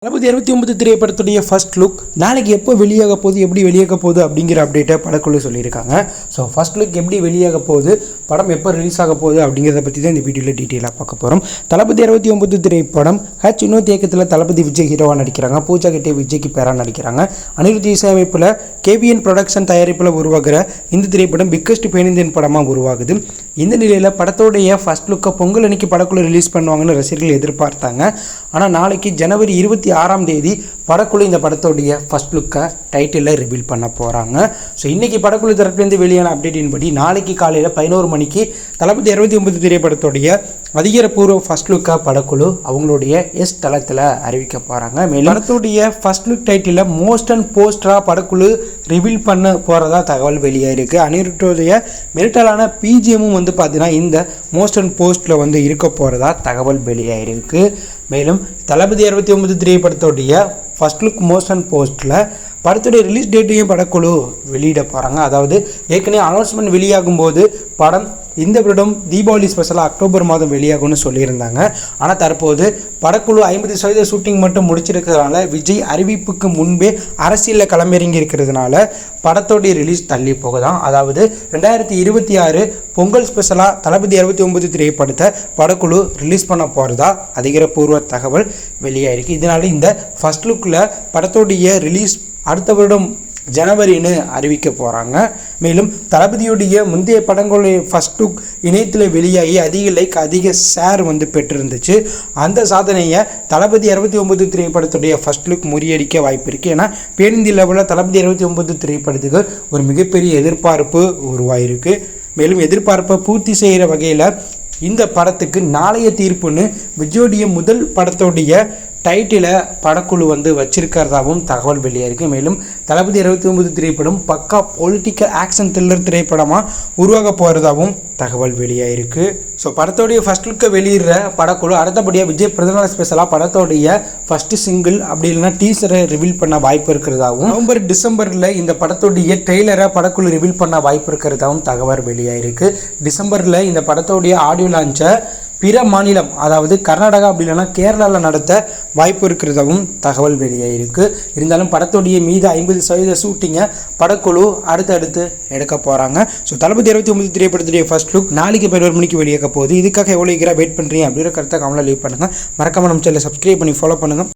தளபதி 69 திரைப்படத்துடைய first look நாளைக்கு எப்போ வெளியாக போகுது, எப்படி வெளியாக போகுது அப்படிங்கிற அப்டேட்டை படக்குழு சொல்லியிருக்காங்க. ஸோ ஃபர்ஸ்ட் லுக் எப்படி வெளியாக போகுது, படம் எப்போ ரிலீஸ் ஆக போகுது அப்படிங்கிறத பற்றி தான் இந்த வீடியோவில் டீட்டெயிலாக பார்க்க போகிறோம். தளபதி 69 திரைப்படம் இன்னொரு இயக்கத்தில் தளபதி விஜய் ஹீரோவாக நடிக்கிறாங்க. பூஜா கெட்டே விஜய்க்கு பேராக நடிக்கிறாங்க. அனிருத் இசையமைப்பில் கேபிஎன் ப்ரொடக்ஷன் தயாரிப்பில் உருவாகிற இந்த திரைப்படம் பிக்கஸ்ட் பேன் இந்தியன் படமாக உருவாகுது. இந்த நிலையில் படத்தோடைய ஃபர்ஸ்ட் லுக்கை பொங்கல் அன்னைக்கு படக்குழு ரிலீஸ் பண்ணுவாங்கன்னு ரசிகர்கள் எதிர்பார்த்தாங்க. ஆனால் நாளைக்கு ஜனவரி 26ஆம் தேதி படக்குழு இந்த படத்தோடைய ஃபர்ஸ்ட் லுக்கை டைட்டிலில் ரிவீல் பண்ண போகிறாங்க. ஸோ இன்றைக்கி படக்குழு தரப்புலேருந்து வெளியான அப்டேட்டின் படி நாளைக்கு காலையில் 11 மணிக்கு தளபதி 69 திரைப்படத்துடைய அதிகாரப்பூர்வ ஃபர்ஸ்ட் லுக்காக படக்குழு அவங்களுடைய தளத்தில் அறிவிக்க போகிறாங்க. மேலும் படத்துடைய ஃபர்ஸ்ட் லுக் டைட்டிலில் மோஸ்ட் அண்ட் போஸ்டராக படக்குழு ரிவீல் பண்ண போகிறதா தகவல் வெளியாயிருக்கு. அனிருத்தோடைய மிரட்டலான பிஜிஎம்மும் பார்த்தீங்கன்னா இந்த மோஸ்ட் அண்ட் போஸ்ட்டில் இருக்க போகிறதா தகவல் வெளியாயிருக்கு. மேலும் தளபதி 69 திரைப்படத்துடைய ஃபர்ஸ்ட் லுக் மோஸ்ட் அண்ட் போஸ்ட்டில் படத்துடைய ரிலீஸ் டேட்டையும் படக்குழு வெளியிட போகிறாங்க. அதாவது ஏற்கனவே அனௌன்ஸ்மெண்ட் வெளியாகும் போது படம் இந்த வருடம் தீபாவளி ஸ்பெஷலாக அக்டோபர் மாதம் வெளியாகும்னு சொல்லியிருந்தாங்க. ஆனால் தற்போது படக்குழு 50% ஷூட்டிங் மட்டும் முடிச்சிருக்கிறதுனால விஜய் அறிவிப்புக்கு முன்பே அரசியலில் களமிறங்கி இருக்கிறதுனால படத்தோடைய ரிலீஸ் தள்ளி போகுதான். அதாவது 2026 பொங்கல் ஸ்பெஷலாக தளபதி 69 திரைப்படத்தை படக்குழு ரிலீஸ் பண்ண போகிறதா அதிகாரப்பூர்வ தகவல் வெளியாயிருக்கு. இதனால இந்த ஃபர்ஸ்ட் லுக்கில் படத்தோடைய ரிலீஸ் அடுத்த வருடம் ஜனவரின்னு அறிவிக்க போகிறாங்க. மேலும் தளபதியுடைய முந்தைய படங்களுடைய ஃபர்ஸ்ட் லுக் இணையத்தில் வெளியாகி அதிக லைக் அதிக ஷேர் பெற்றிருந்துச்சு. அந்த சாதனையை தளபதி 69 திரைப்படத்துடைய ஃபர்ஸ்ட் லுக் முறியடிக்க வாய்ப்பு இருக்குது. ஏன்னா பேருந்து லெவலில் தளபதி 69 திரைப்படத்துக்கு ஒரு மிகப்பெரிய எதிர்பார்ப்பு உருவாயிருக்கு. மேலும் எதிர்பார்ப்பை பூர்த்தி செய்கிற வகையில் இந்த படத்துக்கு நாளைய தீர்ப்புன்னு விஜயோடைய முதல் படத்தோடைய டைட்டிலை படக்குழு வச்சிருக்கிறதாகவும் தகவல் வெளியாயிருக்கு. மேலும் தளபதி 69 திரைப்படம் பக்கா பொலிட்டிக்கல் ஆக்ஷன் த்ரில்லர் திரைப்படமாக உருவாக போகிறதாகவும் தகவல் வெளியாயிருக்கு. ஸோ படத்தோடைய ஃபர்ஸ்ட் லுக்கை வெளியிடுற படக்குழு அடுத்தபடியாக விஜய் பிறந்தநாள் ஸ்பெஷலாக படத்தோடைய ஃபர்ஸ்ட் சிங்கிள் அப்படி இல்லைனா டீசரை ரிவீல் பண்ண வாய்ப்பு இருக்கிறதாகவும் நவம்பர் டிசம்பரில் இந்த படத்தோடைய ட்ரெய்லரை படக்குழு ரிவீல் பண்ண வாய்ப்பு இருக்கிறதாகவும் தகவல் வெளியாயிருக்கு. டிசம்பரில் இந்த படத்தோடைய ஆடியோ லான்ச்சை பிற மாநிலம் அதாவது கர்நாடகா அப்படி இல்லைனா கேரளாவில் நடத்த வாய்ப்பு இருக்கிறதாகவும் தகவல் வெளியாயிருக்கு. இருந்தாலும் படத்தோடைய மீது 50% ஷூட்டிங்கை படக்குழு அடுத்தடுத்து எடுக்க போகிறாங்க. ஸோ தளபதி 69 திரைப்படத்துடைய ஃபர்ஸ்ட் லுக் நாளைக்கு 11 மணிக்கு வெளியாக போகுது. இதுக்காக எவ்வளோ வெயிட் பண்ணுறீங்க அப்படிங்கிற கருத்தை கமெண்ட்ல லீவ் பண்ணுங்கள். மறக்காம நம்ம சேனலை சப்ஸ்கிரைப் பண்ணி ஃபாலோ பண்ணுங்கள்.